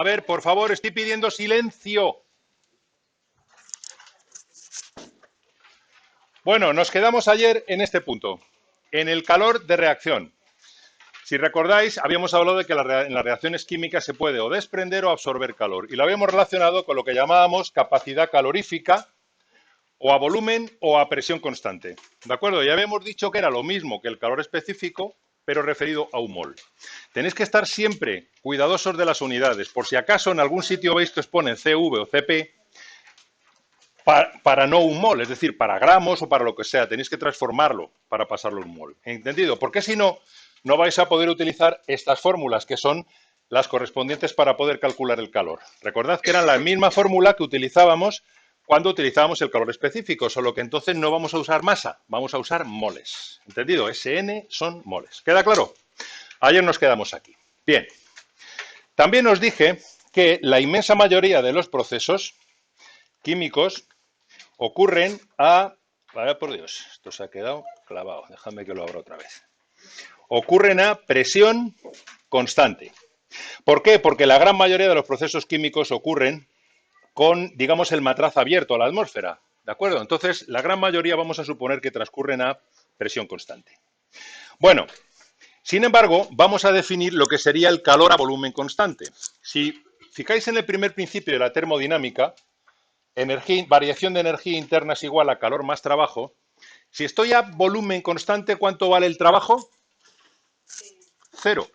A ver, por favor, estoy pidiendo silencio. Bueno, nos quedamos ayer en este punto, en el calor de reacción. Si recordáis, habíamos hablado de que en las reacciones químicas se puede o desprender o absorber calor. Y lo habíamos relacionado con lo que llamábamos capacidad calorífica, o a volumen o a presión constante. ¿De acuerdo? Ya habíamos dicho que era lo mismo que el calor específico, pero referido a un mol. Tenéis que estar siempre cuidadosos de las unidades. Por si acaso en algún sitio veis que os ponen CV o CP, para no un mol, es decir, para gramos o para lo que sea. Tenéis que transformarlo para pasarlo a un mol. ¿Entendido? Porque si no, no vais a poder utilizar estas fórmulas, que son las correspondientes para poder calcular el calor. Recordad que eran la misma fórmula que utilizábamos cuando utilizábamos el calor específico, solo que entonces no vamos a usar masa, vamos a usar moles. ¿Entendido? SN son moles. ¿Queda claro? Ayer nos quedamos aquí. Bien. También os dije que la inmensa mayoría de los procesos químicos ocurren a... Vaya por Dios, esto se ha quedado clavado. Déjame que lo abra otra vez. Ocurren a presión constante. ¿Por qué? Porque la gran mayoría de los procesos químicos ocurren con, digamos, el matraz abierto a la atmósfera. ¿De acuerdo? Entonces, la gran mayoría vamos a suponer que transcurren a presión constante. Bueno, sin embargo, vamos a definir lo que sería el calor a volumen constante. Si fijáis en el primer principio de la termodinámica, variación de energía interna es igual a calor más trabajo. Si estoy a volumen constante, ¿cuánto vale el trabajo? Cero.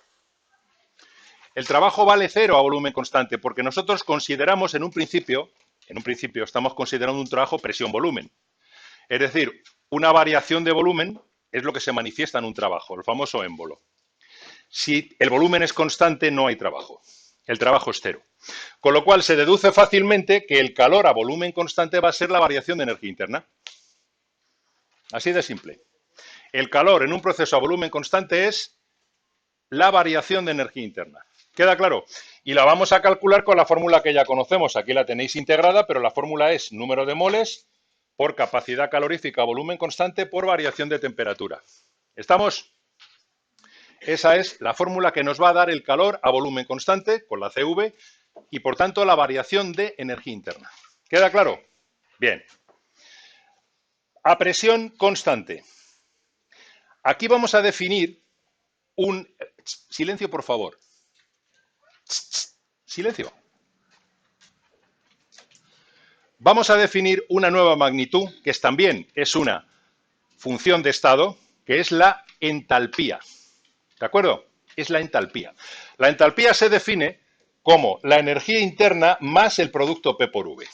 El trabajo vale cero a volumen constante, porque nosotros consideramos en un principio estamos considerando un trabajo presión-volumen. Es decir, una variación de volumen es lo que se manifiesta en un trabajo, el famoso émbolo. Si el volumen es constante, no hay trabajo. El trabajo es cero. Con lo cual se deduce fácilmente que el calor a volumen constante va a ser la variación de energía interna. Así de simple. El calor en un proceso a volumen constante es la variación de energía interna. ¿Queda claro? Y la vamos a calcular con la fórmula que ya conocemos. Aquí la tenéis integrada, pero la fórmula es número de moles por capacidad calorífica a volumen constante por variación de temperatura. ¿Estamos? Esa es la fórmula que nos va a dar el calor a volumen constante con la CV y, por tanto, la variación de energía interna. ¿Queda claro? Bien. A presión constante. Aquí vamos a definir un... Silencio, por favor. Silencio. Vamos a definir una nueva magnitud, que también es una función de estado, que es la entalpía. ¿De acuerdo? Es la entalpía. La entalpía se define como la energía interna más el producto P por V.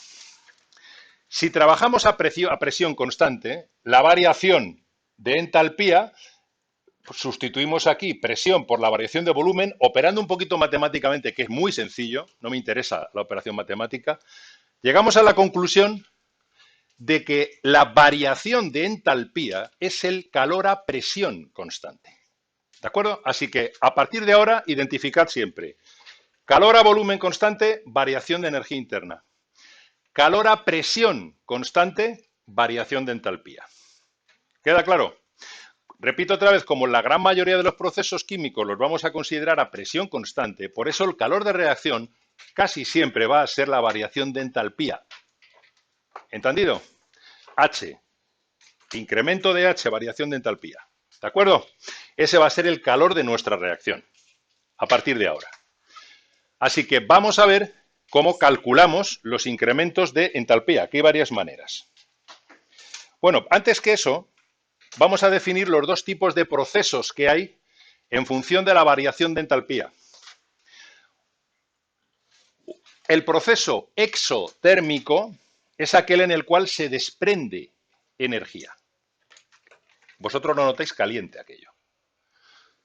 Si trabajamos a presión constante, la variación de entalpía, sustituimos aquí presión por la variación de volumen, operando un poquito matemáticamente, que es muy sencillo, no me interesa la operación matemática, llegamos a la conclusión de que la variación de entalpía es el calor a presión constante. ¿De acuerdo? Así que a partir de ahora, identificad siempre calor a volumen constante, variación de energía interna. Calor a presión constante, variación de entalpía. ¿Queda claro? Repito otra vez, como la gran mayoría de los procesos químicos los vamos a considerar a presión constante, por eso el calor de reacción casi siempre va a ser la variación de entalpía. ¿Entendido? H, incremento de H, variación de entalpía. ¿De acuerdo? Ese va a ser el calor de nuestra reacción a partir de ahora. Así que vamos a ver cómo calculamos los incrementos de entalpía. Aquí hay varias maneras. Bueno, antes que eso, vamos a definir los dos tipos de procesos que hay en función de la variación de entalpía. El proceso exotérmico es aquel en el cual se desprende energía. Vosotros lo notáis caliente aquello.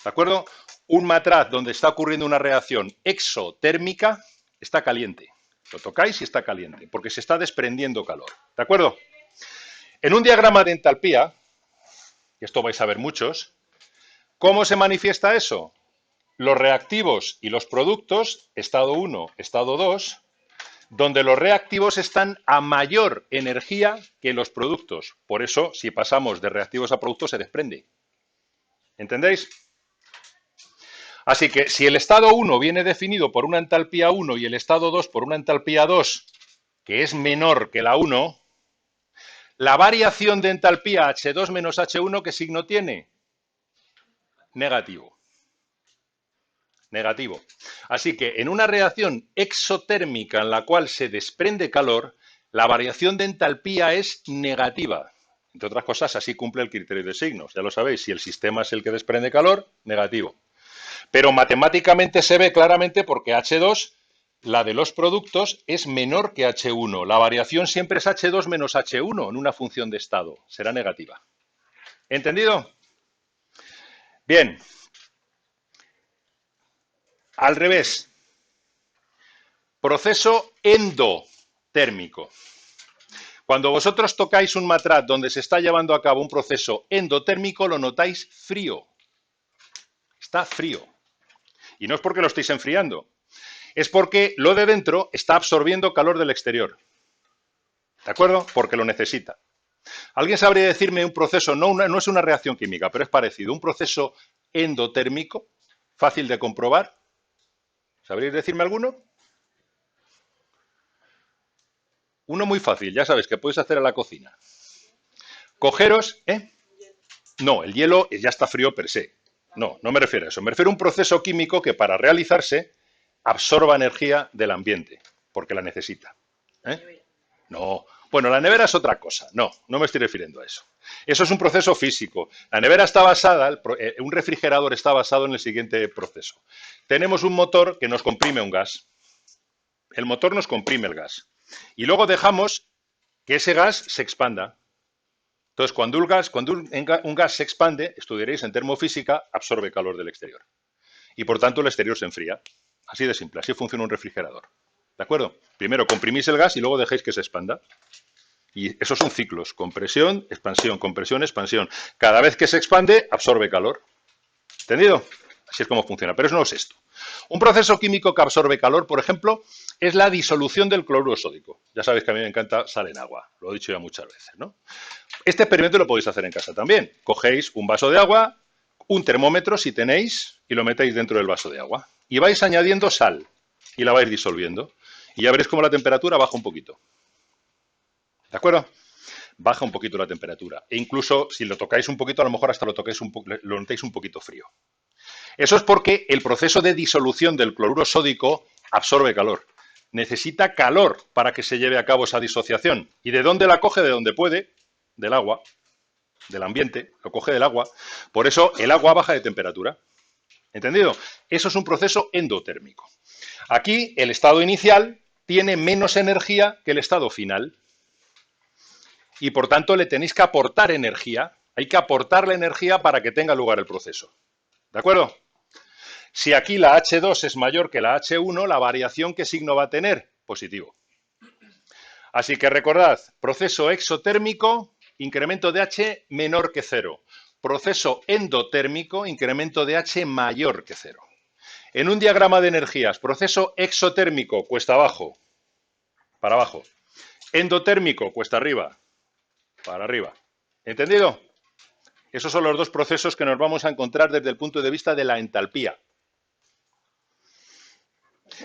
¿De acuerdo? Un matraz donde está ocurriendo una reacción exotérmica está caliente. Lo tocáis y está caliente, porque se está desprendiendo calor. ¿De acuerdo? En un diagrama de entalpía, y esto vais a ver muchos, ¿cómo se manifiesta eso? Los reactivos y los productos, estado 1, estado 2, donde los reactivos están a mayor energía que los productos. Por eso, si pasamos de reactivos a productos, se desprende. ¿Entendéis? Así que si el estado 1 viene definido por una entalpía 1 y el estado 2 por una entalpía 2, que es menor que la 1, la variación de entalpía H2 menos H1, ¿qué signo tiene? Negativo. Negativo. Así que en una reacción exotérmica en la cual se desprende calor, la variación de entalpía es negativa. Entre otras cosas, así cumple el criterio de signos. Ya lo sabéis, si el sistema es el que desprende calor, negativo. Pero matemáticamente se ve claramente porque H2, la de los productos, es menor que H1. La variación siempre es H2 menos H1 en una función de estado. Será negativa. ¿Entendido? Bien. Al revés. Proceso endotérmico. Cuando vosotros tocáis un matraz donde se está llevando a cabo un proceso endotérmico, lo notáis frío. Está frío. Y no es porque lo estéis enfriando, es porque lo de dentro está absorbiendo calor del exterior. ¿De acuerdo? Porque lo necesita. ¿Alguien sabría decirme un proceso, no es una reacción química, pero es parecido, un proceso endotérmico, fácil de comprobar? ¿Sabríais decirme alguno? Uno muy fácil, ya sabes, que podéis hacer en la cocina. Cogeros, No, el hielo ya está frío per se. No, no me refiero a eso. Me refiero a un proceso químico que para realizarse absorba energía del ambiente, porque la necesita. No. Bueno, la nevera es otra cosa. No, no me estoy refiriendo a eso. Eso es un proceso físico. La nevera está basada, un refrigerador está basado en el siguiente proceso. Tenemos un motor que nos comprime un gas. El motor nos comprime el gas. Y luego dejamos que ese gas se expanda. Entonces, cuando un gas se expande, estudiaréis en termofísica, absorbe calor del exterior. Y por tanto el exterior se enfría. Así de simple, así funciona un refrigerador. ¿De acuerdo? Primero comprimís el gas y luego dejéis que se expanda. Y esos son ciclos, compresión, expansión. Cada vez que se expande, absorbe calor. ¿Entendido? Así es como funciona, pero eso no es esto. Un proceso químico que absorbe calor, por ejemplo, es la disolución del cloruro sódico. Ya sabéis que a mí me encanta sal en agua, lo he dicho ya muchas veces, ¿no? Este experimento lo podéis hacer en casa también. Cogéis un vaso de agua, un termómetro si tenéis, y lo metéis dentro del vaso de agua. Y vais añadiendo sal y la vais disolviendo. Y ya veréis cómo la temperatura baja un poquito. ¿De acuerdo? Baja un poquito la temperatura. E incluso si lo tocáis un poquito, a lo mejor hasta lo notéis un poquito frío. Eso es porque el proceso de disolución del cloruro sódico absorbe calor. Necesita calor para que se lleve a cabo esa disociación. ¿Y de dónde la coge? De donde puede, del agua, del ambiente, lo coge del agua. Por eso el agua baja de temperatura. ¿Entendido? Eso es un proceso endotérmico. Aquí el estado inicial tiene menos energía que el estado final. Y por tanto le tenéis que aportar energía. Hay que aportarle energía para que tenga lugar el proceso. ¿De acuerdo? Si aquí la H2 es mayor que la H1, la variación, ¿qué signo va a tener? Positivo. Así que recordad, proceso exotérmico, incremento de H menor que 0. Proceso endotérmico, incremento de H mayor que 0. En un diagrama de energías, proceso exotérmico, cuesta abajo, para abajo. Endotérmico, cuesta arriba, para arriba. ¿Entendido? Esos son los dos procesos que nos vamos a encontrar desde el punto de vista de la entalpía.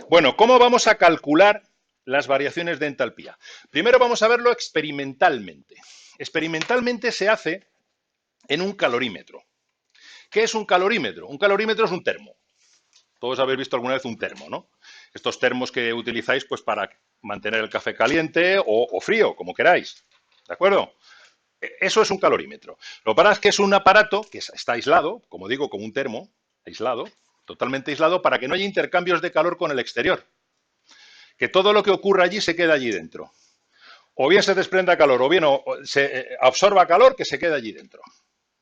Bueno, ¿cómo vamos a calcular las variaciones de entalpía? Primero vamos a verlo experimentalmente. Experimentalmente se hace en un calorímetro. ¿Qué es un calorímetro? Un calorímetro es un termo. Todos habéis visto alguna vez un termo, ¿no? Estos termos que utilizáis pues para mantener el café caliente o frío, como queráis. ¿De acuerdo? Eso es un calorímetro. Lo que pasa es que es un aparato que está aislado, como digo, como un termo, aislado, totalmente aislado, para que no haya intercambios de calor con el exterior. Que todo lo que ocurra allí se quede allí dentro. O bien se desprenda calor, o bien se absorba calor que se quede allí dentro.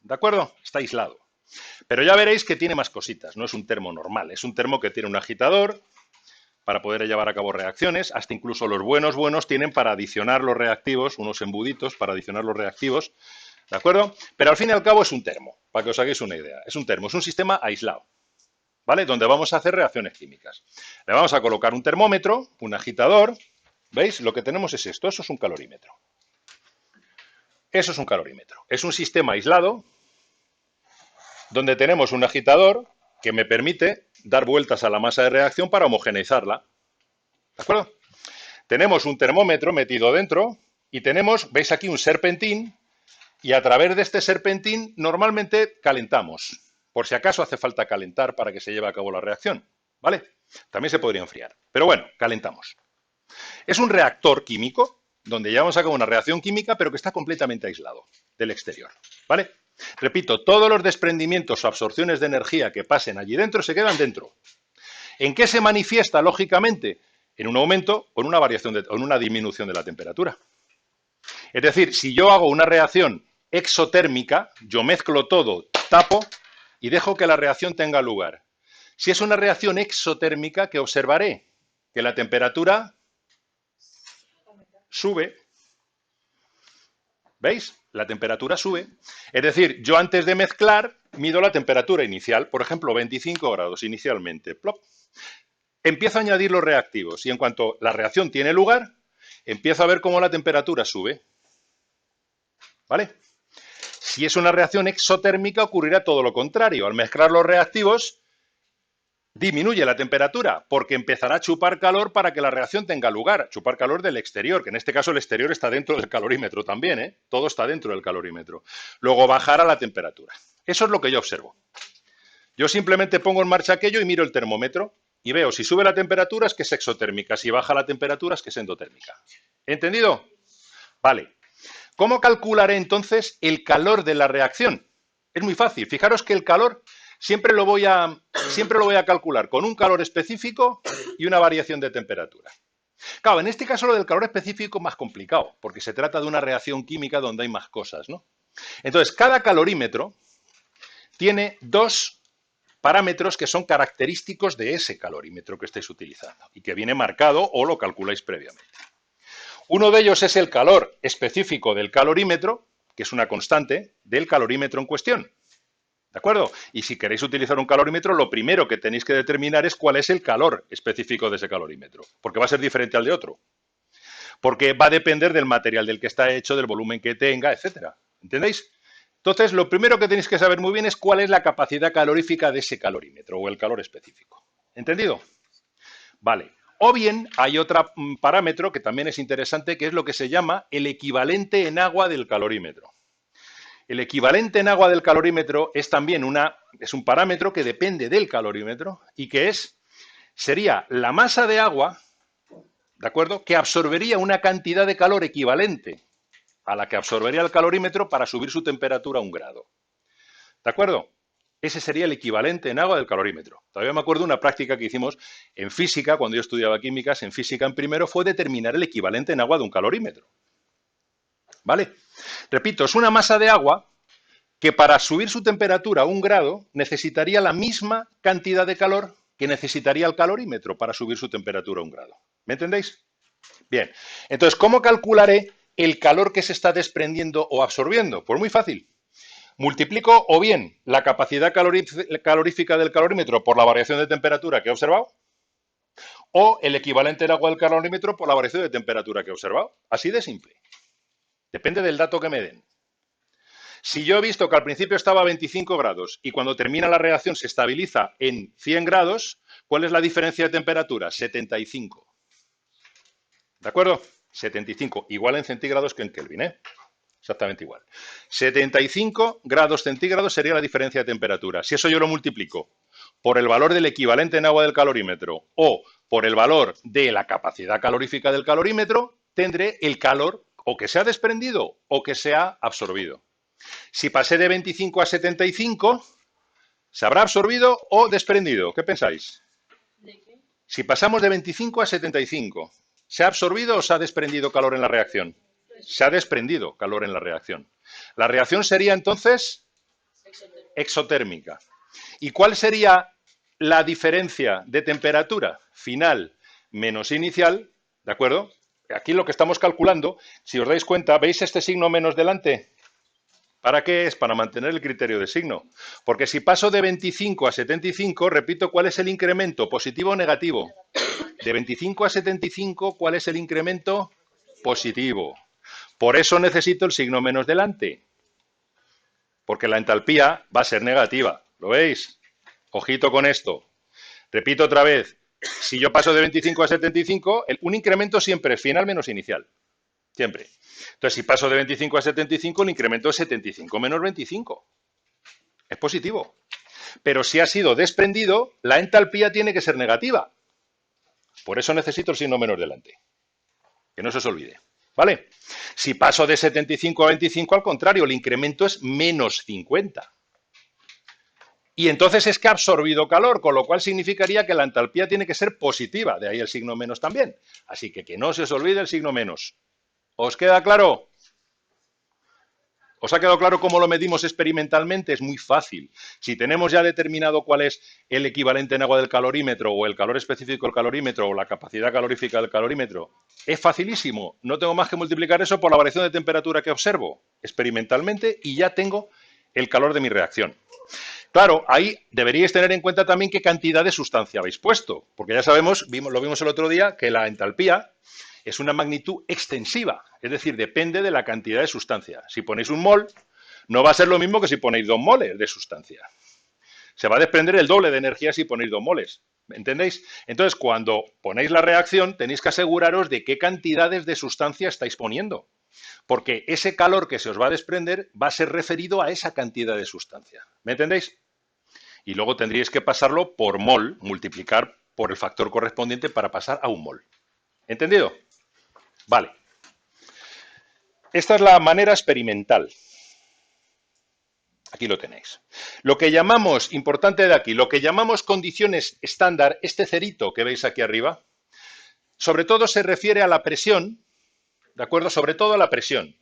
¿De acuerdo? Está aislado. Pero ya veréis que tiene más cositas, no es un termo normal, es un termo que tiene un agitador para poder llevar a cabo reacciones, hasta incluso los buenos tienen para adicionar los reactivos, unos embuditos para adicionar los reactivos, ¿de acuerdo? Pero al fin y al cabo es un termo, para que os hagáis una idea, es un termo, es un sistema aislado, ¿vale? Donde vamos a hacer reacciones químicas. Le vamos a colocar un termómetro, un agitador, ¿veis? Lo que tenemos es esto, eso es un calorímetro. Eso es un calorímetro, es un sistema aislado donde tenemos un agitador que me permite dar vueltas a la masa de reacción para homogeneizarla. ¿De acuerdo? Tenemos un termómetro metido dentro y tenemos, veis aquí, un serpentín, y a través de este serpentín normalmente calentamos. Por si acaso hace falta calentar para que se lleve a cabo la reacción, ¿vale? También se podría enfriar, pero bueno, calentamos. Es un reactor químico donde llevamos a cabo una reacción química, pero que está completamente aislado del exterior, ¿vale? Repito, todos los desprendimientos o absorciones de energía que pasen allí dentro se quedan dentro. ¿En qué se manifiesta, lógicamente? En un aumento o en una variación o en una disminución de la temperatura. Es decir, si yo hago una reacción exotérmica, yo mezclo todo, tapo y dejo que la reacción tenga lugar. Si es una reacción exotérmica, ¿qué observaré? Que la temperatura sube. ¿Veis? La temperatura sube. Es decir, yo antes de mezclar mido la temperatura inicial, por ejemplo, 25 grados inicialmente. Plop. Empiezo a añadir los reactivos y en cuanto la reacción tiene lugar, empiezo a ver cómo la temperatura sube. ¿Vale? Si es una reacción exotérmica, ocurrirá todo lo contrario. Al mezclar los reactivos, disminuye la temperatura porque empezará a chupar calor para que la reacción tenga lugar. Chupar calor del exterior, que en este caso el exterior está dentro del calorímetro también, ¿eh? Todo está dentro del calorímetro. Luego bajará la temperatura. Eso es lo que yo observo. Yo simplemente pongo en marcha aquello y miro el termómetro y veo si sube la temperatura es que es exotérmica, si baja la temperatura es que es endotérmica. ¿Entendido? Vale. ¿Cómo calcularé entonces el calor de la reacción? Es muy fácil. Fijaros que el calor siempre lo voy a calcular con un calor específico y una variación de temperatura. Claro, en este caso lo del calor específico es más complicado, porque se trata de una reacción química donde hay más cosas, ¿no? Entonces, cada calorímetro tiene dos parámetros que son característicos de ese calorímetro que estáis utilizando y que viene marcado o lo calculáis previamente. Uno de ellos es el calor específico del calorímetro, que es una constante del calorímetro en cuestión. ¿De acuerdo? Y si queréis utilizar un calorímetro, lo primero que tenéis que determinar es cuál es el calor específico de ese calorímetro, porque va a ser diferente al de otro. Porque va a depender del material del que está hecho, del volumen que tenga, etcétera. ¿Entendéis? Entonces, lo primero que tenéis que saber muy bien es cuál es la capacidad calorífica de ese calorímetro o el calor específico. ¿Entendido? Vale. O bien hay otro parámetro que también es interesante, que es lo que se llama el equivalente en agua del calorímetro. El equivalente en agua del calorímetro es también es un parámetro que depende del calorímetro y que sería la masa de agua, ¿de acuerdo?, que absorbería una cantidad de calor equivalente a la que absorbería el calorímetro para subir su temperatura a 1 grado. ¿De acuerdo? Ese sería el equivalente en agua del calorímetro. Todavía me acuerdo de una práctica que hicimos en física, cuando yo estudiaba químicas, en física en primero, fue determinar el equivalente en agua de un calorímetro. ¿Vale? Repito, es una masa de agua que para subir su temperatura a 1 grado necesitaría la misma cantidad de calor que necesitaría el calorímetro para subir su temperatura a 1 grado. ¿Me entendéis? Bien, entonces, ¿cómo calcularé el calor que se está desprendiendo o absorbiendo? Pues muy fácil. Multiplico o bien la capacidad calorífica del calorímetro por la variación de temperatura que he observado, o el equivalente en agua del calorímetro por la variación de temperatura que he observado. Así de simple. Depende del dato que me den. Si yo he visto que al principio estaba a 25 grados y cuando termina la reacción se estabiliza en 100 grados, ¿cuál es la diferencia de temperatura? 75. ¿De acuerdo? 75. Igual en centígrados que en Kelvin, ¿eh? Exactamente igual. 75 grados centígrados sería la diferencia de temperatura. Si eso yo lo multiplico por el valor del equivalente en agua del calorímetro o por el valor de la capacidad calorífica del calorímetro, tendré el calor o que se ha desprendido o que se ha absorbido. Si pasé de 25 a 75, ¿se habrá absorbido o desprendido? ¿Qué pensáis? ¿De qué? Si pasamos de 25 a 75, ¿se ha absorbido o se ha desprendido calor en la reacción? Se ha desprendido calor en la reacción. La reacción sería entonces exotérmica. ¿Y cuál sería la diferencia de temperatura final menos inicial? ¿De acuerdo? Aquí lo que estamos calculando, si os dais cuenta, ¿veis este signo menos delante? ¿Para qué es? Para mantener el criterio de signo. Porque si paso de 25 a 75, repito, ¿cuál es el incremento? ¿Positivo o negativo? De 25 a 75, ¿cuál es el incremento? Positivo. Por eso necesito el signo menos delante. Porque la entalpía va a ser negativa. ¿Lo veis? Ojito con esto. Repito otra vez, si yo paso de 25 a 75, un incremento siempre es final menos inicial. Siempre. Entonces, si paso de 25 a 75, el incremento es 75 menos 25. Es positivo. Pero si ha sido desprendido, la entalpía tiene que ser negativa. Por eso necesito el signo menos delante. Que no se os olvide. ¿Vale? Si paso de 75 a 25, al contrario, el incremento es menos 50. Y entonces es que ha absorbido calor, con lo cual significaría que la entalpía tiene que ser positiva. De ahí el signo menos también. Así que no se os olvide el signo menos. ¿Os queda claro? ¿Os ha quedado claro cómo lo medimos experimentalmente? Es muy fácil. Si tenemos ya determinado cuál es el equivalente en agua del calorímetro o el calor específico del calorímetro o la capacidad calorífica del calorímetro, es facilísimo. No tengo más que multiplicar eso por la variación de temperatura que observo experimentalmente y ya tengo el calor de mi reacción. Claro, ahí deberíais tener en cuenta también qué cantidad de sustancia habéis puesto, porque ya sabemos, lo vimos el otro día, que la entalpía es una magnitud extensiva, es decir, depende de la cantidad de sustancia. Si ponéis un mol, no va a ser lo mismo que si ponéis 2 moles de sustancia. Se va a desprender el doble de energía si ponéis 2 moles. ¿Entendéis? Entonces, cuando ponéis la reacción, tenéis que aseguraros de qué cantidades de sustancia estáis poniendo. Porque ese calor que se os va a desprender va a ser referido a esa cantidad de sustancia. ¿Me entendéis? Y luego tendríais que pasarlo por mol, multiplicar por el factor correspondiente para pasar a un mol. ¿Entendido? Vale. Esta es la manera experimental. Aquí lo tenéis. Lo que llamamos, importante de aquí, lo que llamamos condiciones estándar, este cerito que veis aquí arriba, sobre todo se refiere a la presión, ¿de acuerdo? Sobre todo a la presión.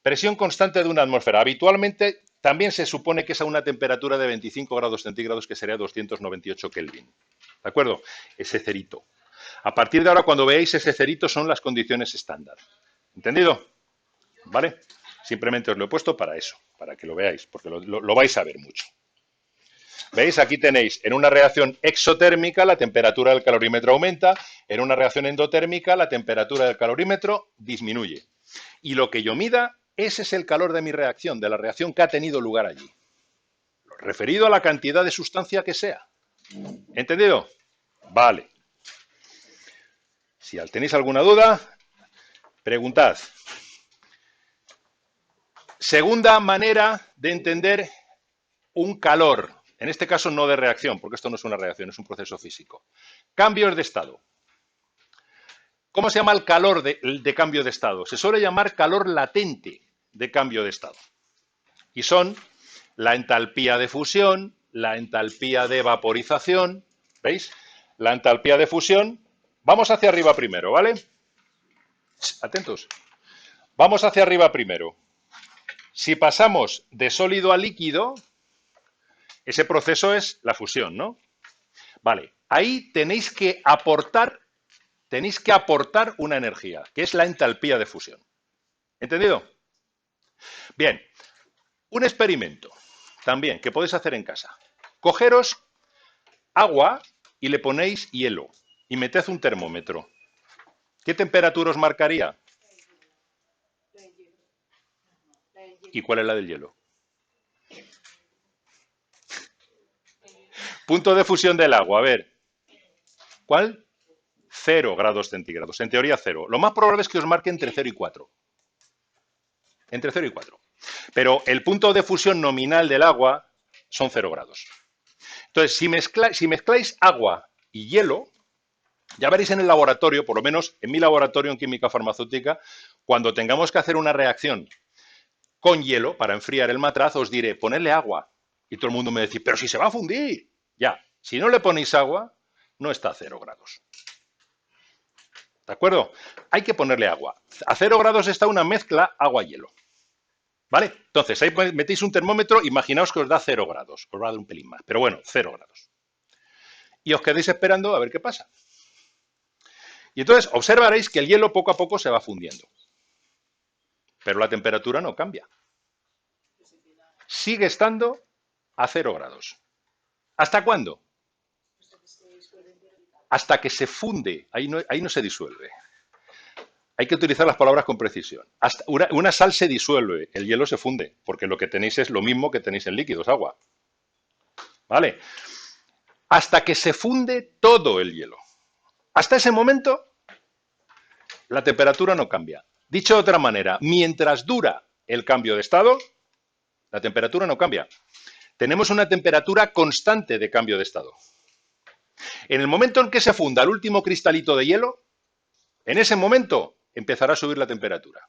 Presión constante de una atmósfera. Habitualmente también se supone que es a una temperatura de 25 grados centígrados, que sería 298 Kelvin. ¿De acuerdo? Ese cerito. A partir de ahora, cuando veáis ese cerito, son las condiciones estándar. ¿Entendido? ¿Vale? Simplemente os lo he puesto para eso, para que lo veáis, porque lo vais a ver mucho. ¿Veis? Aquí tenéis, en una reacción exotérmica, la temperatura del calorímetro aumenta, en una reacción endotérmica, la temperatura del calorímetro disminuye. Y lo que yo mida, ese es el calor de mi reacción, de la reacción que ha tenido lugar allí. Referido a la cantidad de sustancia que sea. ¿Entendido? Vale. Si tenéis alguna duda, preguntad. Segunda manera de entender un calor, en este caso no de reacción, porque esto no es una reacción, es un proceso físico. Cambios de estado. ¿Cómo se llama el calor de cambio de estado? Se suele llamar calor latente de cambio de estado. Y son la entalpía de fusión, la entalpía de vaporización, ¿veis? La entalpía de fusión, vamos hacia arriba primero, ¿vale? Atentos. Vamos hacia arriba primero. Si pasamos de sólido a líquido, ese proceso es la fusión, ¿no? Vale, ahí tenéis que aportar una energía, que es la entalpía de fusión. ¿Entendido? Bien, un experimento también que podéis hacer en casa. Cogeros agua y le ponéis hielo y meted un termómetro. ¿Qué temperatura os marcaría? ¿Y cuál es la del hielo? Punto de fusión del agua, a ver. ¿Cuál? 0 grados centígrados, en teoría 0. Lo más probable es que os marque entre 0 y 4. Entre 0 y 4. Pero el punto de fusión nominal del agua son 0 grados. Entonces, si mezcláis agua y hielo, ya veréis en el laboratorio, por lo menos en mi laboratorio en química farmacéutica, cuando tengamos que hacer una reacción con hielo para enfriar el matraz, os diré, ponedle agua. Y todo el mundo me dice, pero si se va a fundir. Ya, si no le ponéis agua, no está a 0 grados. ¿De acuerdo? Hay que ponerle agua. A 0 grados está una mezcla agua-hielo. ¿Vale? Entonces, ahí metéis un termómetro, imaginaos que os da 0 grados. Os va a dar un pelín más, pero bueno, 0 grados. Y os quedéis esperando a ver qué pasa. Y entonces observaréis que el hielo poco a poco se va fundiendo. Pero la temperatura no cambia. Sigue estando a 0 grados. ¿Hasta cuándo? Hasta que se funde. Ahí no se disuelve. Hay que utilizar las palabras con precisión. Hasta una sal se disuelve, el hielo se funde, porque lo que tenéis es lo mismo que tenéis en líquidos, agua. ¿Vale? hasta que se funde todo el hielo. Hasta ese momento, la temperatura no cambia. Dicho de otra manera, mientras dura el cambio de estado, la temperatura no cambia. Tenemos una temperatura constante de cambio de estado. En el momento en que se funda el último cristalito de hielo, en ese momento empezará a subir la temperatura.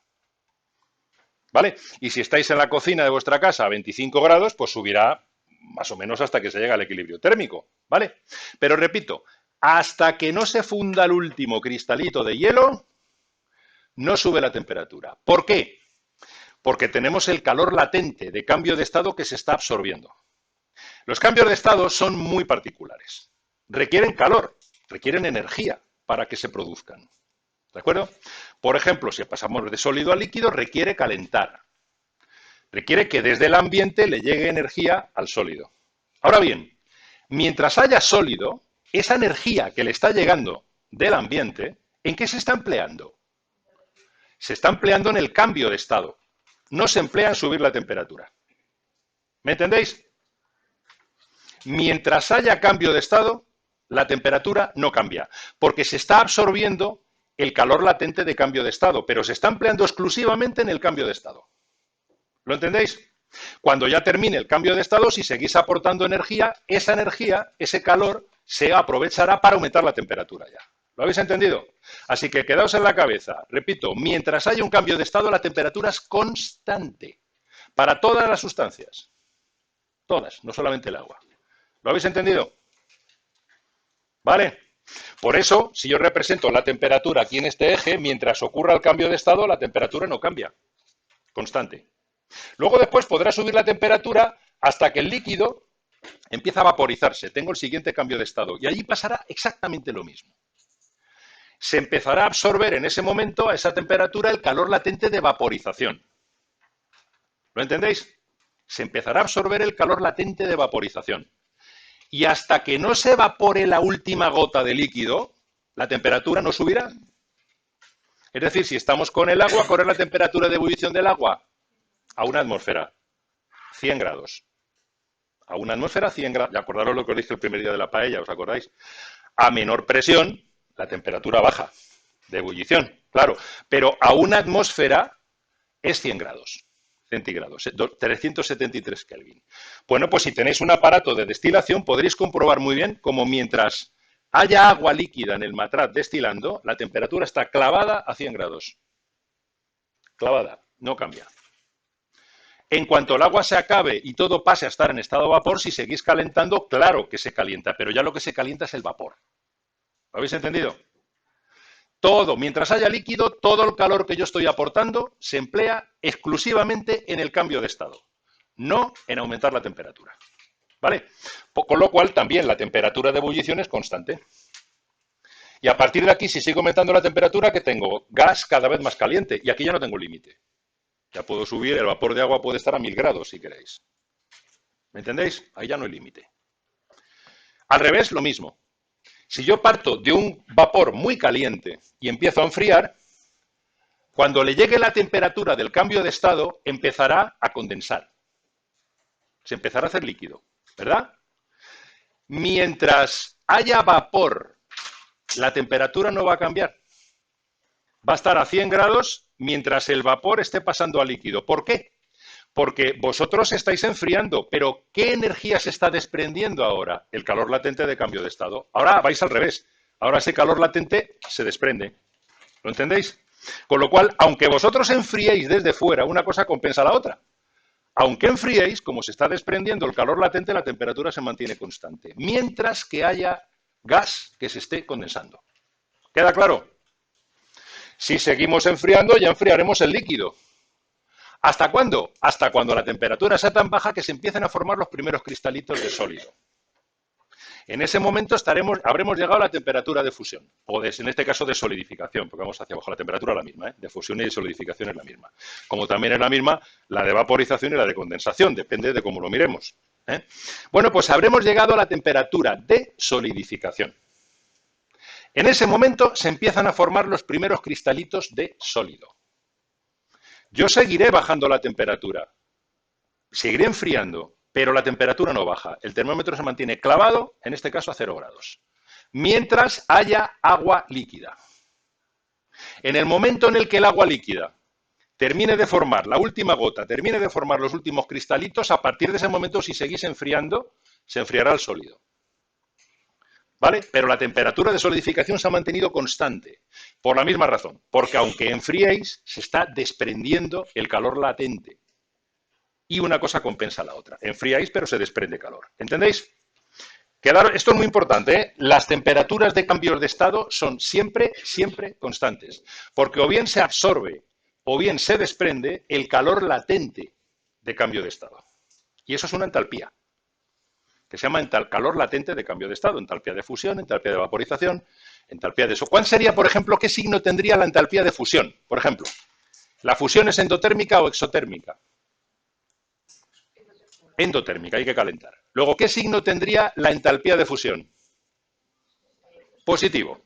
¿Vale? Y si estáis en la cocina de vuestra casa a 25 grados, pues subirá más o menos hasta que se llegue al equilibrio térmico. ¿Vale? Pero repito, hasta que no se funda el último cristalito de hielo, no sube la temperatura. ¿Por qué? Porque tenemos el calor latente de cambio de estado que se está absorbiendo. Los cambios de estado son muy particulares. Requieren calor, requieren energía para que se produzcan. ¿De acuerdo? Por ejemplo, si pasamos de sólido a líquido, requiere calentar. Requiere que desde el ambiente le llegue energía al sólido. Ahora bien, mientras haya sólido, esa energía que le está llegando del ambiente, ¿en qué se está empleando? Se está empleando en el cambio de estado. No se emplea en subir la temperatura. ¿Me entendéis? Mientras haya cambio de estado, la temperatura no cambia, porque se está absorbiendo el calor latente de cambio de estado, pero se está empleando exclusivamente en el cambio de estado. ¿Lo entendéis? Cuando ya termine el cambio de estado, si seguís aportando energía, ese calor, se aprovechará para aumentar la temperatura ya. ¿Lo habéis entendido? Así que quedaos en la cabeza. Repito, mientras haya un cambio de estado, la temperatura es constante para todas las sustancias. Todas, no solamente el agua. ¿Lo habéis entendido? ¿Vale? Por eso, si yo represento la temperatura aquí en este eje, mientras ocurra el cambio de estado, la temperatura no cambia. Constante. Luego después podrá subir la temperatura hasta que el líquido empieza a vaporizarse. Tengo el siguiente cambio de estado. Y allí pasará exactamente lo mismo. Se empezará a absorber en ese momento, a esa temperatura, el calor latente de vaporización. ¿Lo entendéis? Se empezará a absorber el calor latente de vaporización. Y hasta que no se evapore la última gota de líquido, la temperatura no subirá. Es decir, si estamos con el agua, ¿cuál es la temperatura de ebullición del agua? A una atmósfera, 100 grados. A una atmósfera, 100 grados. Acordaros lo que os dije el primer día de la paella, ¿os acordáis? A menor presión, la temperatura baja de ebullición, claro. Pero a una atmósfera es 100 grados centígrados, 373 Kelvin. Bueno, pues si tenéis un aparato de destilación, podréis comprobar muy bien cómo mientras haya agua líquida en el matraz destilando, la temperatura está clavada a 100 grados. Clavada, no cambia. En cuanto el agua se acabe y todo pase a estar en estado de vapor, si seguís calentando, claro que se calienta, pero ya lo que se calienta es el vapor. ¿Lo habéis entendido? Todo, mientras haya líquido, todo el calor que yo estoy aportando se emplea exclusivamente en el cambio de estado, no en aumentar la temperatura. ¿Vale? Con lo cual también la temperatura de ebullición es constante. Y a partir de aquí, si sigo aumentando la temperatura, que tengo gas cada vez más caliente. Y aquí ya no tengo límite. Ya puedo subir, el vapor de agua puede estar a 1000 grados si queréis. ¿Me entendéis? Ahí ya no hay límite. Al revés, lo mismo. Si yo parto de un vapor muy caliente y empiezo a enfriar, cuando le llegue la temperatura del cambio de estado, empezará a condensar. Se empezará a hacer líquido, ¿verdad? Mientras haya vapor, la temperatura no va a cambiar. Va a estar a 100 grados mientras el vapor esté pasando a líquido. ¿Por qué? Porque vosotros estáis enfriando, pero ¿qué energía se está desprendiendo ahora? El calor latente de cambio de estado. Ahora vais al revés. Ahora ese calor latente se desprende. ¿Lo entendéis? Con lo cual, aunque vosotros enfriéis desde fuera, una cosa compensa la otra. Aunque enfriéis, como se está desprendiendo el calor latente, la temperatura se mantiene constante. Mientras que haya gas que se esté condensando. ¿Queda claro? Si seguimos enfriando, ya enfriaremos el líquido. ¿Hasta cuándo? Hasta cuando la temperatura sea tan baja que se empiecen a formar los primeros cristalitos de sólido. En ese momento habremos llegado a la temperatura de fusión, o en este caso de solidificación, porque vamos hacia abajo, la temperatura es la misma, de fusión y de solidificación es la misma. Como también es la misma la de vaporización y la de condensación, depende de cómo lo miremos. Bueno, pues habremos llegado a la temperatura de solidificación. En ese momento se empiezan a formar los primeros cristalitos de sólido. Yo seguiré bajando la temperatura, seguiré enfriando, pero la temperatura no baja. El termómetro se mantiene clavado, en este caso a 0 grados, mientras haya agua líquida. En el momento en el que el agua líquida termine de formar la última gota, termine de formar los últimos cristalitos, a partir de ese momento, si seguís enfriando, se enfriará el sólido. ¿Vale? Pero la temperatura de solidificación se ha mantenido constante, por la misma razón, porque aunque enfriéis, se está desprendiendo el calor latente. Y una cosa compensa a la otra. Enfriáis, pero se desprende calor. ¿Entendéis? Esto es muy importante, ¿eh? Las temperaturas de cambios de estado son siempre constantes, porque o bien se absorbe o bien se desprende el calor latente de cambio de estado. Y eso es una entalpía, que se llama calor latente de cambio de estado, entalpía de fusión, entalpía de vaporización, entalpía de eso. ¿Cuál sería, por ejemplo, qué signo tendría la entalpía de fusión? Por ejemplo, ¿la fusión es endotérmica o exotérmica? Endotérmica, hay que calentar. Luego, ¿qué signo tendría la entalpía de fusión? Positivo.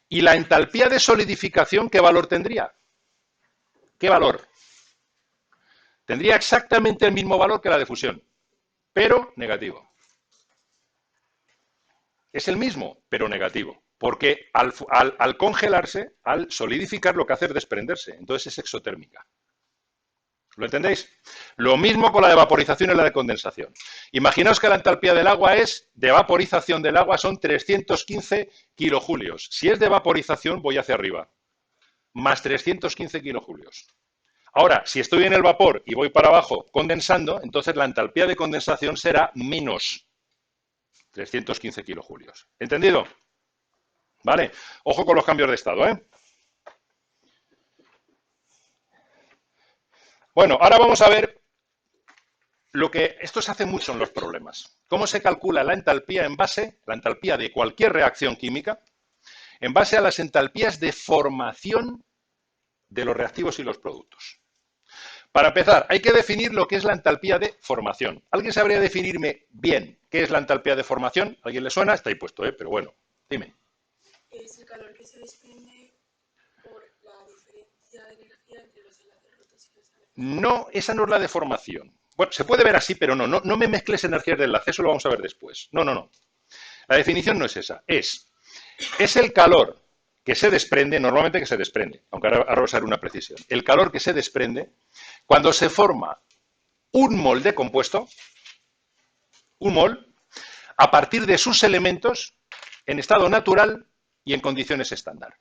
¿Y la entalpía de solidificación qué valor tendría? ¿Qué valor? Tendría exactamente el mismo valor que la de fusión, pero negativo. Es el mismo, pero negativo, porque al congelarse, al solidificar, lo que hace es desprenderse, entonces es exotérmica. ¿Lo entendéis? Lo mismo con la de vaporización y la de condensación. Imaginaos que la entalpía del agua de vaporización del agua son 315 kilojulios. Si es de vaporización, voy hacia arriba, más 315 kilojulios. Ahora, si estoy en el vapor y voy para abajo condensando, entonces la entalpía de condensación será menos 315 kilojulios. ¿Entendido? ¿Vale? Ojo con los cambios de estado, ¿eh? Bueno, ahora vamos a ver esto se hace mucho en los problemas. ¿Cómo se calcula la entalpía la entalpía de cualquier reacción química, en base a las entalpías de formación de los reactivos y los productos? Para empezar, hay que definir lo que es la entalpía de formación. ¿Alguien sabría definirme bien qué es la entalpía de formación? ¿A alguien le suena? Está ahí puesto, pero bueno, dime. Es el calor que se desprende por la diferencia de energía entre los enlaces rotos y los enlaces. No, esa no es la de formación. Bueno, se puede ver así, pero no me mezcles energías de enlace, eso lo vamos a ver después. No. La definición no es esa, es el calor que se desprende, normalmente que se desprende, aunque ahora va a ser una precisión, el calor que se desprende cuando se forma un mol de compuesto, un mol, a partir de sus elementos en estado natural y en condiciones estándar.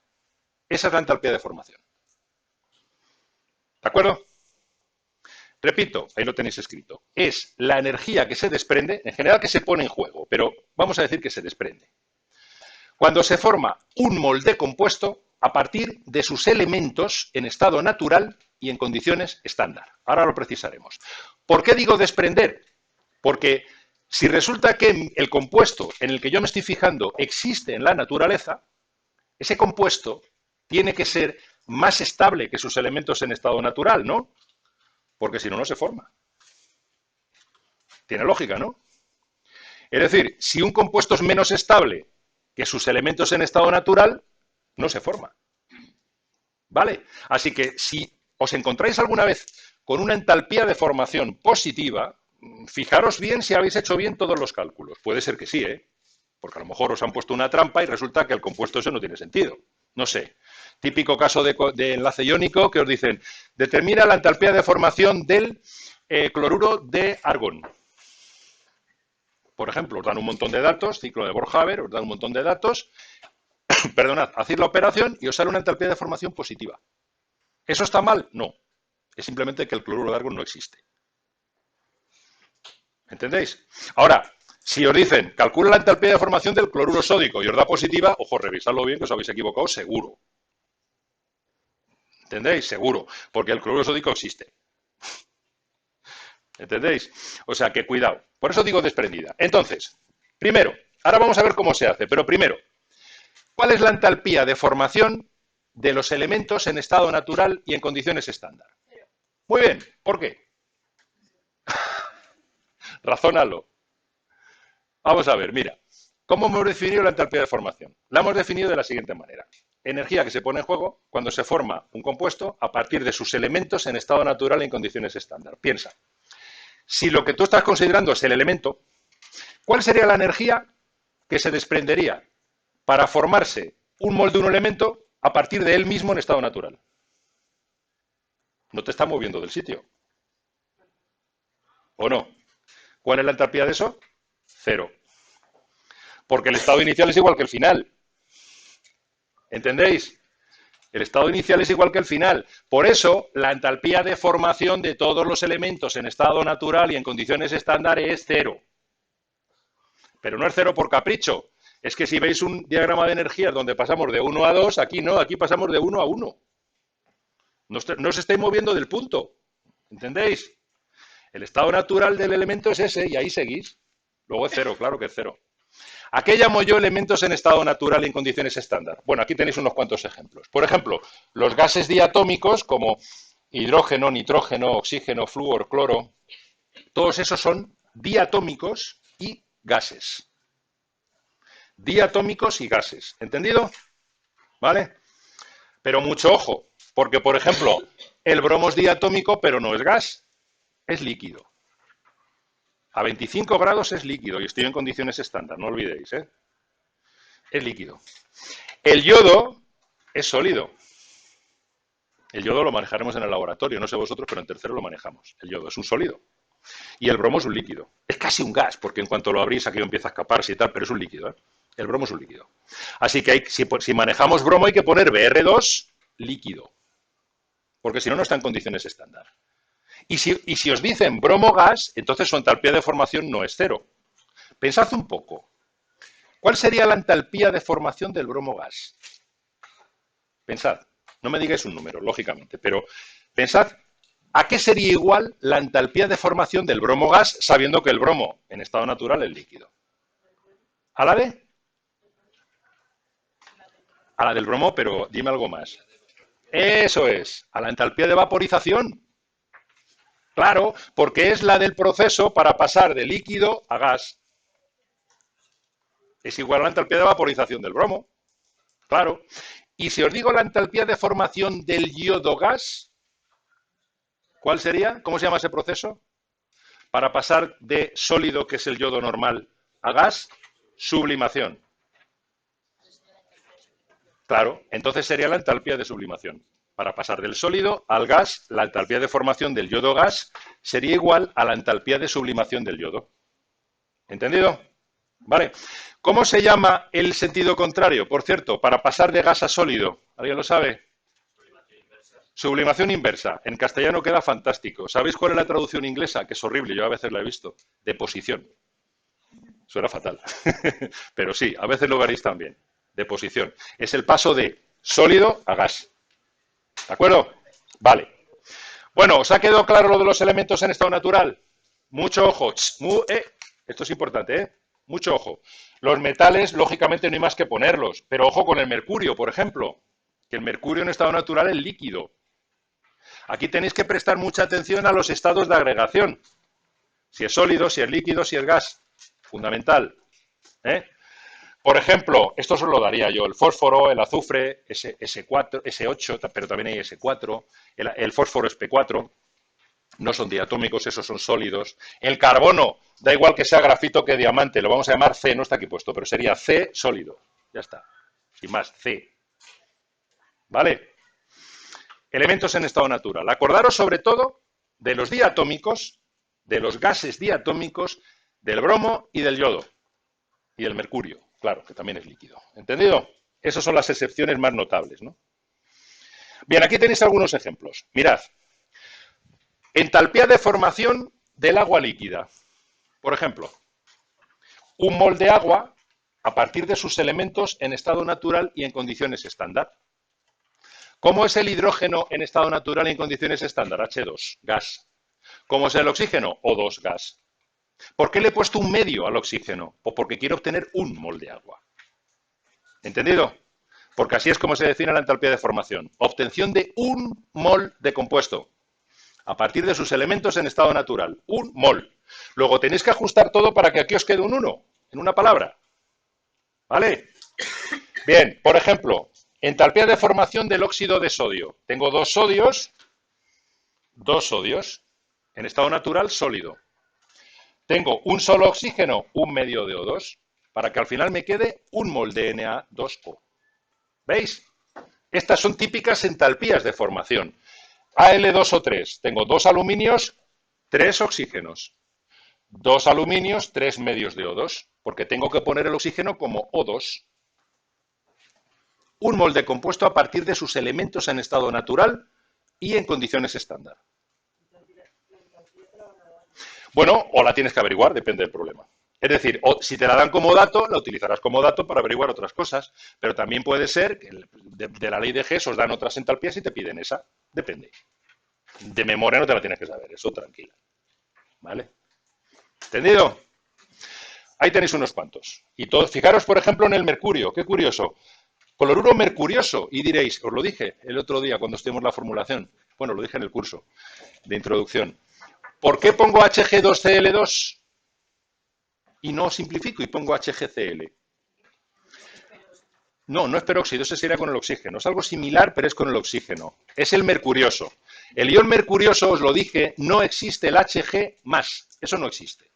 Esa es la entalpía de formación. ¿De acuerdo? Repito, ahí lo tenéis escrito. Es la energía que se desprende, en general que se pone en juego, pero vamos a decir que se desprende. Cuando se forma un mol de compuesto a partir de sus elementos en estado natural y en condiciones estándar. Ahora lo precisaremos. ¿Por qué digo desprender? Porque si resulta que el compuesto en el que yo me estoy fijando existe en la naturaleza, ese compuesto tiene que ser más estable que sus elementos en estado natural, ¿no? Porque si no, no se forma. Tiene lógica, ¿no? Es decir, si un compuesto es menos estable que sus elementos en estado natural, no se forma. ¿Vale? Así que si os encontráis alguna vez con una entalpía de formación positiva, fijaros bien si habéis hecho bien todos los cálculos. Puede ser que sí, porque a lo mejor os han puesto una trampa y resulta que el compuesto ese no tiene sentido. No sé. Típico caso de enlace iónico que os dicen, determina la entalpía de formación del cloruro de argón. Por ejemplo, os dan un montón de datos, ciclo de Bohr-Haber, os dan un montón de datos, perdonad, hacéis la operación y os sale una entalpía de formación positiva. ¿Eso está mal? No. Es simplemente que el cloruro de argón no existe. ¿Entendéis? Ahora, si os dicen, calcula la entalpía de formación del cloruro sódico y os da positiva, ojo, revisadlo bien que os habéis equivocado, seguro. ¿Entendéis? Seguro, porque el cloruro sódico existe. ¿Entendéis? O sea, que cuidado. Por eso digo desprendida. Entonces, primero, ahora vamos a ver cómo se hace, pero primero, ¿cuál es la entalpía de formación de los elementos en estado natural y en condiciones estándar? Muy bien, ¿por qué? Razónalo. Vamos a ver, mira, ¿cómo hemos definido la entalpía de formación? La hemos definido de la siguiente manera. Energía que se pone en juego cuando se forma un compuesto a partir de sus elementos en estado natural y en condiciones estándar. Piensa, si lo que tú estás considerando es el elemento, ¿cuál sería la energía que se desprendería para formarse un mol de un elemento a partir de él mismo en estado natural? No te está moviendo del sitio. ¿O no? ¿Cuál es la entalpía de eso? Cero. Porque el estado inicial es igual que el final. ¿Entendéis? El estado inicial es igual que el final. Por eso, la entalpía de formación de todos los elementos en estado natural y en condiciones estándar es cero. Pero no es cero por capricho. Es que si veis un diagrama de energías donde pasamos de 1 a 2, aquí no, aquí pasamos de 1 a 1. No os estáis moviendo del punto. ¿Entendéis? El estado natural del elemento es ese y ahí seguís. Luego es cero, claro que es cero. ¿A qué llamo yo elementos en estado natural y en condiciones estándar? Bueno, aquí tenéis unos cuantos ejemplos. Por ejemplo, los gases diatómicos como hidrógeno, nitrógeno, oxígeno, flúor, cloro, todos esos son diatómicos y gases. Diatómicos y gases. ¿Entendido? ¿Vale? Pero mucho ojo, porque por ejemplo, el bromo es diatómico, pero no es gas, es líquido. A 25 grados es líquido y estoy en condiciones estándar, no olvidéis, ¿eh? Es líquido. El yodo es sólido. El yodo lo manejaremos en el laboratorio, no sé vosotros, pero en tercero lo manejamos. El yodo es un sólido. Y el bromo es un líquido. Es casi un gas, porque en cuanto lo abrís aquello empieza a escaparse y tal, pero es un líquido, ¿eh? El bromo es un líquido. Así que si manejamos bromo hay que poner Br2 líquido, porque si no, no está en condiciones estándar. Y si os dicen bromo gas, entonces su entalpía de formación no es cero. Pensad un poco. ¿Cuál sería la entalpía de formación del bromo gas? Pensad. No me digáis un número, lógicamente, pero pensad a qué sería igual la entalpía de formación del bromo gas sabiendo que el bromo en estado natural es líquido. ¿A la de? A la del bromo, pero dime algo más. Eso es, a la entalpía de vaporización. Claro, porque es la del proceso para pasar de líquido a gas. Es igual a la entalpía de vaporización del bromo. Claro. Y si os digo la entalpía de formación del yodo gas, ¿cuál sería? ¿Cómo se llama ese proceso? Para pasar de sólido, que es el yodo normal, a gas, sublimación. Claro, entonces sería la entalpía de sublimación. Para pasar del sólido al gas, la entalpía de formación del yodo gas sería igual a la entalpía de sublimación del yodo. ¿Entendido? Vale. ¿Cómo se llama el sentido contrario? Por cierto, para pasar de gas a sólido. ¿Alguien lo sabe? Sublimación inversa. En castellano queda fantástico. ¿Sabéis cuál es la traducción inglesa? Que es horrible, yo a veces la he visto. Deposición. Suena fatal. Pero sí, a veces lo veréis también. Deposición. Es el paso de sólido a gas. ¿De acuerdo? Vale. Bueno, ¿os ha quedado claro lo de los elementos en estado natural? Mucho ojo. Esto es importante, ¿eh? Mucho ojo. Los metales, lógicamente, no hay más que ponerlos. Pero ojo con el mercurio, por ejemplo. Que el mercurio en estado natural es líquido. Aquí tenéis que prestar mucha atención a los estados de agregación. Si es sólido, si es líquido, si es gas. Fundamental. ¿Eh? Por ejemplo, esto os lo daría yo, el fósforo, el azufre, S4, S8, pero también hay S4, el fósforo es P4, no son diatómicos, esos son sólidos. El carbono, da igual que sea grafito que diamante, lo vamos a llamar C, no está aquí puesto, pero sería C sólido. Ya está, sin más, C. ¿Vale? Elementos en estado natural. Acordaros sobre todo de los diatómicos, de los gases diatómicos, del bromo y del yodo, y del mercurio. Claro, que también es líquido. ¿Entendido? Esas son las excepciones más notables, ¿no? Bien, aquí tenéis algunos ejemplos. Mirad. Entalpía de formación del agua líquida. Por ejemplo, un mol de agua a partir de sus elementos en estado natural y en condiciones estándar. ¿Cómo es el hidrógeno en estado natural y en condiciones estándar? H2, gas. ¿Cómo es el oxígeno? O2, gas. ¿Por qué le he puesto un medio al oxígeno? Pues porque quiero obtener un mol de agua. ¿Entendido? Porque así es como se define la entalpía de formación. Obtención de un mol de compuesto a partir de sus elementos en estado natural. Un mol. Luego tenéis que ajustar todo para que aquí os quede un 1, en una palabra. ¿Vale? Bien, por ejemplo, entalpía de formación del óxido de sodio. Tengo dos sodios en estado natural sólido. tengo un solo oxígeno, un medio de O2, para que al final me quede un mol de Na2O. ¿Veis? Estas son típicas entalpías de formación. Al2O3, tengo 2 aluminios, 3 oxígenos. 2 aluminios, 3 medios de O2, porque tengo que poner el oxígeno como O2. Un mol de compuesto a partir de sus elementos en estado natural y en condiciones estándar. Bueno, o la tienes que averiguar, depende del problema. Es decir, o si te la dan como dato, la utilizarás como dato para averiguar otras cosas, pero también puede ser que de la ley de Hess os dan otras entalpías y te piden esa. Depende. De memoria no te la tienes que saber, eso tranquila. ¿Vale? ¿Entendido? Ahí tenéis unos cuantos. Y todos, fijaros, por ejemplo, en el mercurio. Qué curioso. Cloruro mercurioso. Y diréis, os lo dije el otro día cuando estuvimos la formulación. Bueno, lo dije en el curso de introducción. ¿Por qué pongo Hg2Cl2 y no simplifico y pongo HgCl? No, no es peróxido, ese sería con el oxígeno. Es algo similar, pero es con el oxígeno. Es el mercurioso. El ion mercurioso, os lo dije, no existe el Hg más. Eso no existe.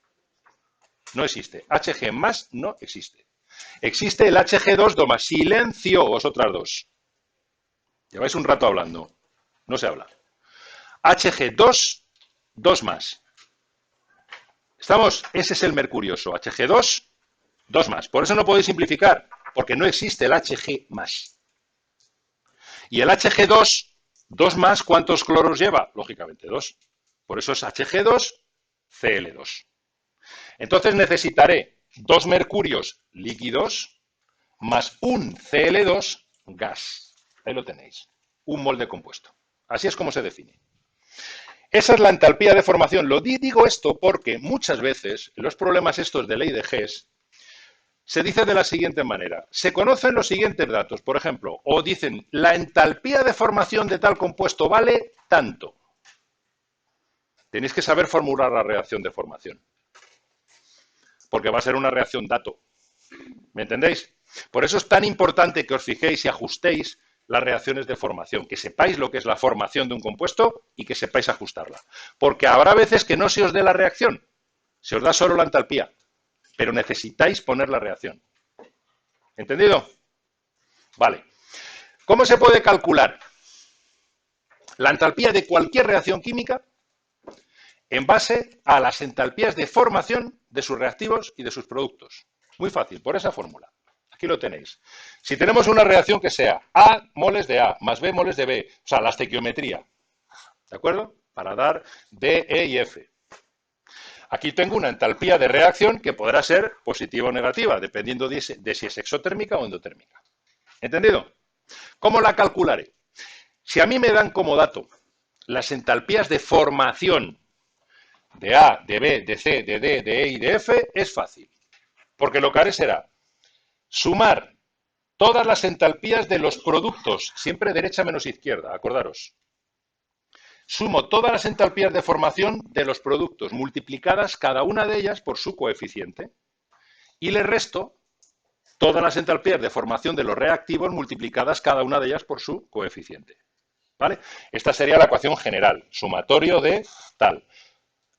No existe. Hg más no existe. Existe el Hg2 más. Silencio, vosotras dos. Lleváis un rato hablando. No se habla. Hg2, 2 más. ¿Estamos? Ese es el mercurioso. Hg2, 2 más. Por eso no podéis simplificar, porque no existe el Hg más. Y el Hg2, 2 más, ¿cuántos cloros lleva? Lógicamente 2. Por eso es Hg2, Cl2. Entonces necesitaré 2 mercurios líquidos más un Cl2 gas. Ahí lo tenéis. Un mol de compuesto. Así es como se define. Esa es la entalpía de formación. Lo digo esto porque muchas veces en los problemas estos de ley de Hess se dice de la siguiente manera. Se conocen los siguientes datos, por ejemplo, o dicen la entalpía de formación de tal compuesto vale tanto. Tenéis que saber formular la reacción de formación, porque va a ser una reacción dato. ¿Me entendéis? Por eso es tan importante que os fijéis y ajustéis las reacciones de formación, que sepáis lo que es la formación de un compuesto y que sepáis ajustarla. Porque habrá veces que no se os dé la reacción, se os da solo la entalpía, pero necesitáis poner la reacción. ¿Entendido? Vale. ¿Cómo se puede calcular la entalpía de cualquier reacción química? En base a las entalpías de formación de sus reactivos y de sus productos. Muy fácil, por esa fórmula. Aquí lo tenéis. Si tenemos una reacción que sea A moles de A más B moles de B, o sea, la estequiometría, ¿de acuerdo? Para dar D, E y F. Aquí tengo una entalpía de reacción que podrá ser positiva o negativa, dependiendo de si es exotérmica o endotérmica. ¿Entendido? ¿Cómo la calcularé? Si a mí me dan como dato las entalpías de formación de A, de B, de C, de D, de E y de F, es fácil. Porque lo que haré será sumar todas las entalpías de los productos, siempre derecha menos izquierda, acordaros. Sumo todas las entalpías de formación de los productos, multiplicadas cada una de ellas por su coeficiente, y le resto todas las entalpías de formación de los reactivos, multiplicadas cada una de ellas por su coeficiente. ¿Vale? Esta sería la ecuación general, sumatorio de tal.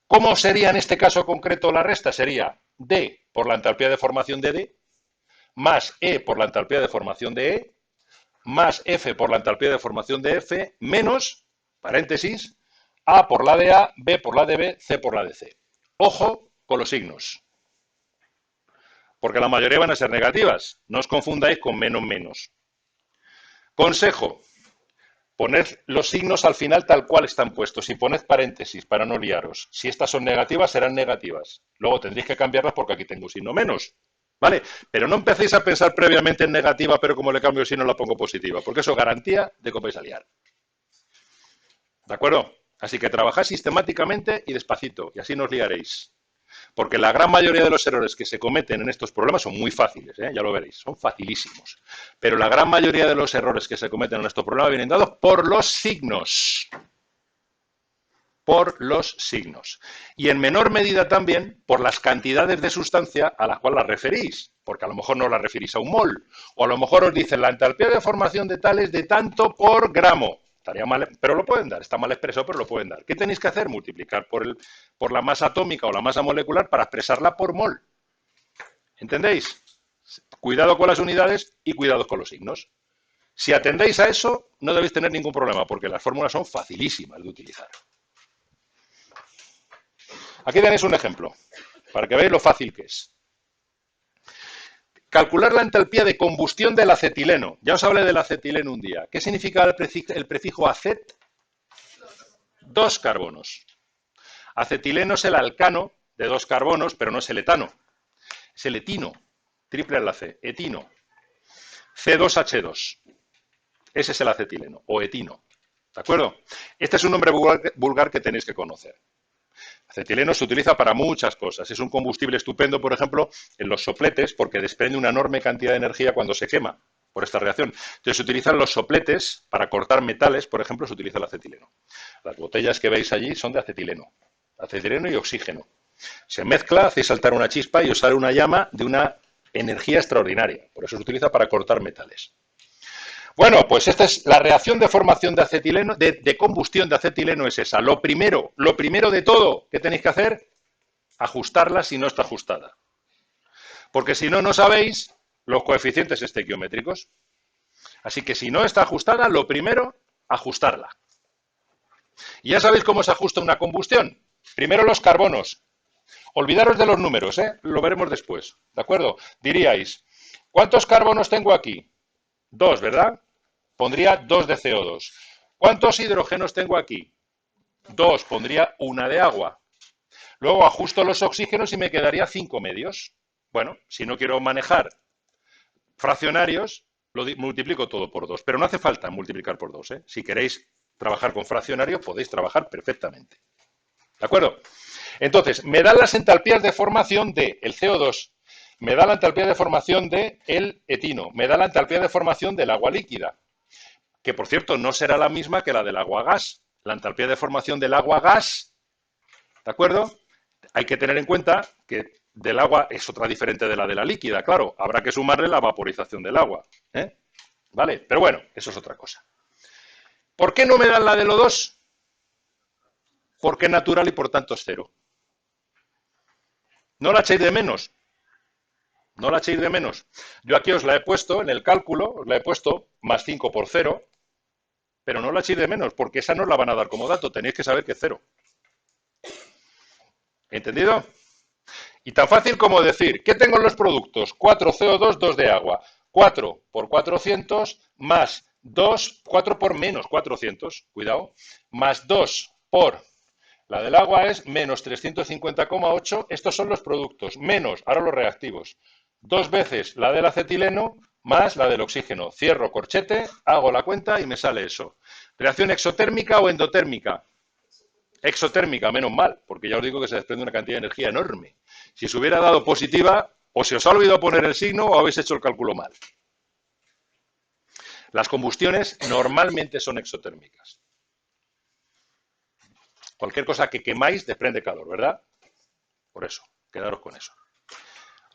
¿Cómo sería en este caso concreto la resta? Sería D por la entalpía de formación de D, más E por la entalpía de formación de E, más F por la entalpía de formación de F, menos, paréntesis, A por la de A, B por la de B, C por la de C. Ojo con los signos, porque la mayoría van a ser negativas. No os confundáis con menos menos. Consejo, poned los signos al final tal cual están puestos y poned paréntesis para no liaros. Si estas son negativas, serán negativas. Luego tendréis que cambiarlas porque aquí tengo signo menos. ¿Vale? Pero no empecéis a pensar previamente en negativa, pero como le cambio el signo la pongo positiva, porque eso es garantía de que os vais a liar. ¿De acuerdo? Así que trabajad sistemáticamente y despacito, y así no os liaréis. Porque la gran mayoría de los errores que se cometen en estos problemas son muy fáciles, ya lo veréis, son facilísimos. Pero la gran mayoría de los errores que se cometen en estos problemas vienen dados por los signos. Por los signos. Y en menor medida también por las cantidades de sustancia a las cuales las referís, porque a lo mejor no las referís a un mol, o a lo mejor os dicen la entalpía de formación de tal es de tanto por gramo. Estaría mal, pero lo pueden dar. Está mal expresado, pero lo pueden dar. ¿Qué tenéis que hacer? Multiplicar por la masa atómica o la masa molecular para expresarla por mol. ¿Entendéis? Cuidado con las unidades y cuidado con los signos. Si atendéis a eso, no debéis tener ningún problema, porque las fórmulas son facilísimas de utilizar. Aquí tenéis un ejemplo, para que veáis lo fácil que es. Calcular la entalpía de combustión del acetileno. Ya os hablé del acetileno un día. ¿Qué significa el prefijo acet? 2 carbonos. Acetileno es el alcano de 2 carbonos, pero no es el etano. Es el etino. Triple enlace. Etino. C2H2. Ese es el acetileno, o etino. ¿De acuerdo? Este es un nombre vulgar que tenéis que conocer. Acetileno se utiliza para muchas cosas. Es un combustible estupendo, por ejemplo, en los sopletes, porque desprende una enorme cantidad de energía cuando se quema por esta reacción. Entonces se utilizan los sopletes para cortar metales, por ejemplo, se utiliza el acetileno. Las botellas que veis allí son de acetileno y oxígeno. Se mezcla, hacéis saltar una chispa y os sale una llama de una energía extraordinaria. Por eso se utiliza para cortar metales. Bueno, pues esta es la reacción de formación de acetileno, de combustión de acetileno es esa. Lo primero de todo que tenéis que hacer, ajustarla si no está ajustada. Porque si no, no sabéis los coeficientes estequiométricos. Así que si no está ajustada, lo primero, ajustarla. Y ya sabéis cómo se ajusta una combustión. Primero los carbonos. Olvidaros de los números, lo veremos después. ¿De acuerdo? Diríais, ¿cuántos carbonos tengo aquí? 2, ¿verdad? Pondría 2 de CO2. ¿Cuántos hidrógenos tengo aquí? 2, pondría 1 de agua. Luego ajusto los oxígenos y me quedaría 5 medios. Bueno, si no quiero manejar fraccionarios, lo multiplico todo por 2. Pero no hace falta multiplicar por 2. Si queréis trabajar con fraccionarios, podéis trabajar perfectamente. ¿De acuerdo? Entonces, me dan las entalpías de formación del CO2. Me da la entalpía de formación del etino. Me da la entalpía de formación del agua líquida. Que, por cierto, no será la misma que la del agua gas. La entalpía de formación del agua gas, ¿de acuerdo? Hay que tener en cuenta que del agua es otra diferente de la líquida, claro. Habrá que sumarle la vaporización del agua, ¿vale? Pero bueno, eso es otra cosa. ¿Por qué no me dan la del O2? Porque es natural y por tanto es 0. ¿No la echéis de menos? No la echéis de menos. Yo aquí os la he puesto en el cálculo, os la he puesto más 5 por 0, pero no la echéis de menos, porque esa no os la van a dar como dato, tenéis que saber que es 0. ¿Entendido? Y tan fácil como decir, ¿qué tengo en los productos? 4 CO2, 2 de agua. 4 por 400 más 2, 4 por menos 400, cuidado, más 2 por, la del agua es menos 350,8, estos son los productos, menos, ahora los reactivos, 2 veces la del acetileno más la del oxígeno. Cierro corchete, hago la cuenta y me sale eso. ¿Reacción exotérmica o endotérmica? Exotérmica, menos mal, porque ya os digo que se desprende una cantidad de energía enorme. Si se hubiera dado positiva, o se os ha olvidado poner el signo o habéis hecho el cálculo mal. Las combustiones normalmente son exotérmicas. Cualquier cosa que quemáis desprende calor, ¿verdad? Por eso, quedaros con eso.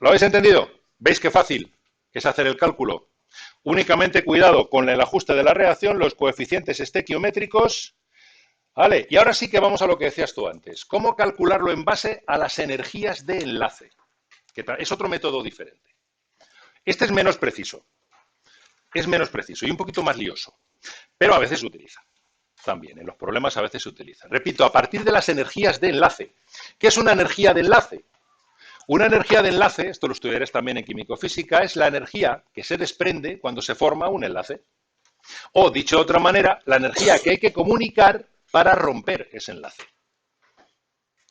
¿Lo habéis entendido? ¿Veis qué fácil es hacer el cálculo? Únicamente cuidado con el ajuste de la reacción, los coeficientes estequiométricos. Vale, y ahora sí que vamos a lo que decías tú antes. ¿Cómo calcularlo en base a las energías de enlace? Que es otro método diferente. Este es menos preciso. Es menos preciso y un poquito más lioso. Pero a veces se utiliza. También, en los problemas a veces se utiliza. Repito, a partir de las energías de enlace. ¿Qué es una energía de enlace? Una energía de enlace, esto lo estudiaréis también en químico-física, es la energía que se desprende cuando se forma un enlace. O, dicho de otra manera, la energía que hay que comunicar para romper ese enlace.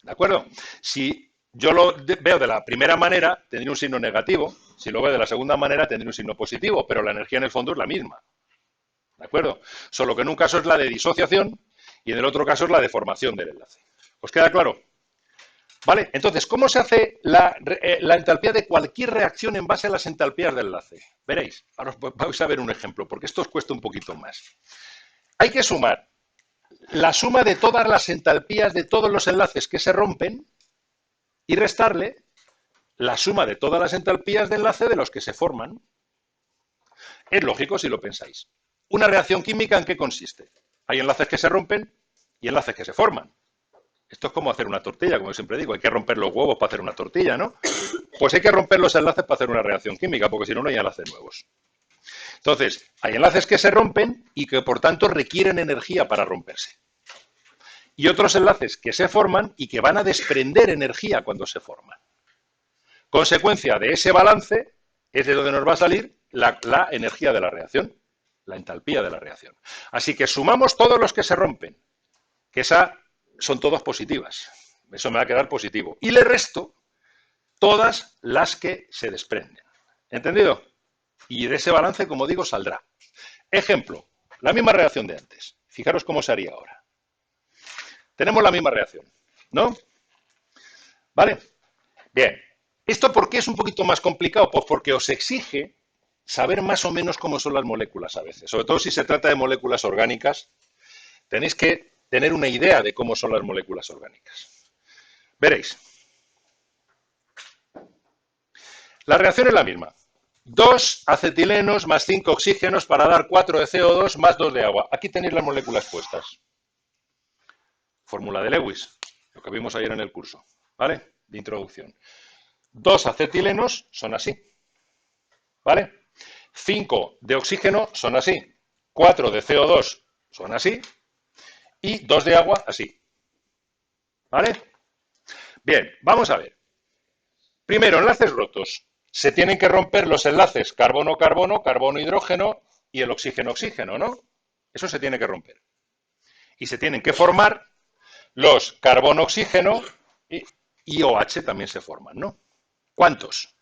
¿De acuerdo? Si yo lo veo de la primera manera, tendría un signo negativo. Si lo veo de la segunda manera, tendría un signo positivo, pero la energía en el fondo es la misma. ¿De acuerdo? Solo que en un caso es la de disociación y en el otro caso es la de formación del enlace. ¿Os queda claro? ¿Vale? Entonces, ¿cómo se hace la entalpía de cualquier reacción en base a las entalpías de enlace? Veréis, ahora vais a ver un ejemplo, porque esto os cuesta un poquito más. Hay que sumar la suma de todas las entalpías de todos los enlaces que se rompen y restarle la suma de todas las entalpías de enlace de los que se forman. Es lógico si lo pensáis. ¿Una reacción química en qué consiste? Hay enlaces que se rompen y enlaces que se forman. Esto es como hacer una tortilla, como siempre digo, hay que romper los huevos para hacer una tortilla, ¿no? Pues hay que romper los enlaces para hacer una reacción química, porque si no, no hay enlaces nuevos. Entonces, hay enlaces que se rompen y que por tanto requieren energía para romperse. Y otros enlaces que se forman y que van a desprender energía cuando se forman. Consecuencia de ese balance es de donde nos va a salir la energía de la reacción, la entalpía de la reacción. Así que sumamos todos los que se rompen, que esa son todas positivas. Eso me va a quedar positivo. Y le resto todas las que se desprenden. ¿Entendido? Y de ese balance, como digo, saldrá. Ejemplo, la misma reacción de antes. Fijaros cómo se haría ahora. Tenemos la misma reacción, ¿no? ¿Vale? Bien. ¿Esto por qué es un poquito más complicado? Pues porque os exige saber más o menos cómo son las moléculas a veces. Sobre todo si se trata de moléculas orgánicas, tenéis que tener una idea de cómo son las moléculas orgánicas. Veréis. La reacción es la misma. 2 acetilenos más 5 oxígenos para dar 4 de CO2 más 2 de agua. Aquí tenéis las moléculas puestas. Fórmula de Lewis, lo que vimos ayer en el curso, ¿vale? De introducción. 2 acetilenos son así, ¿vale? 5 de oxígeno son así. 4 de CO2 son así. Y 2 de agua así. ¿Vale? Bien, vamos a ver. Primero, enlaces rotos. Se tienen que romper los enlaces carbono-carbono, carbono-hidrógeno y el oxígeno-oxígeno, ¿no? Eso se tiene que romper. Y se tienen que formar los carbono-oxígeno y OH también se forman, ¿no? ¿Cuántos?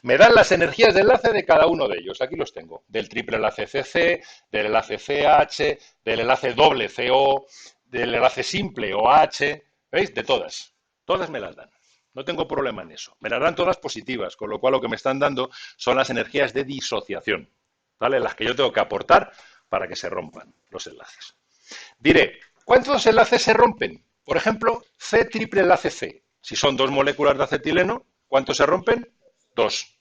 Me dan las energías de enlace de cada uno de ellos. Aquí los tengo. Del triple enlace CC, del enlace CH, del enlace doble CO, del enlace simple OH. ¿Veis? De todas. Todas me las dan. No tengo problema en eso. Me las dan todas positivas, con lo cual lo que me están dando son las energías de disociación, ¿vale? Las que yo tengo que aportar para que se rompan los enlaces. Diré, ¿cuántos enlaces se rompen? Por ejemplo, C triple enlace C. Si son 2 moléculas de acetileno, ¿cuántos se rompen? 2.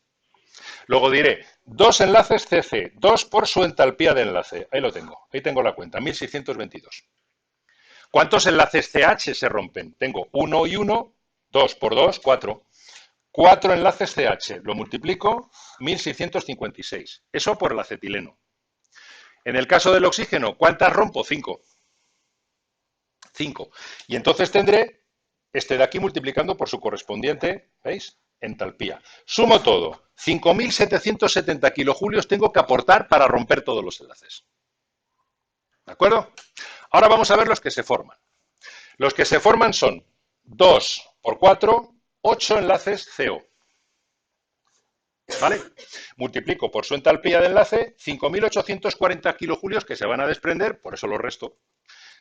Luego diré, 2 enlaces CC, 2 por su entalpía de enlace. Ahí lo tengo, ahí tengo la cuenta, 1622. ¿Cuántos enlaces CH se rompen? Tengo 1 y 1, 2 por 2, 4. 4 enlaces CH, lo multiplico, 1656. Eso por el acetileno. En el caso del oxígeno, ¿cuántas rompo? 5. 5. Y entonces tendré este de aquí multiplicando por su correspondiente, ¿veis? Entalpía. Sumo todo. 5.770 kilojulios tengo que aportar para romper todos los enlaces. ¿De acuerdo? Ahora vamos a ver los que se forman. Los que se forman son 2 por 4, 8 enlaces CO. ¿Vale? Multiplico por su entalpía de enlace, 5.840 kilojulios que se van a desprender, por eso los resto,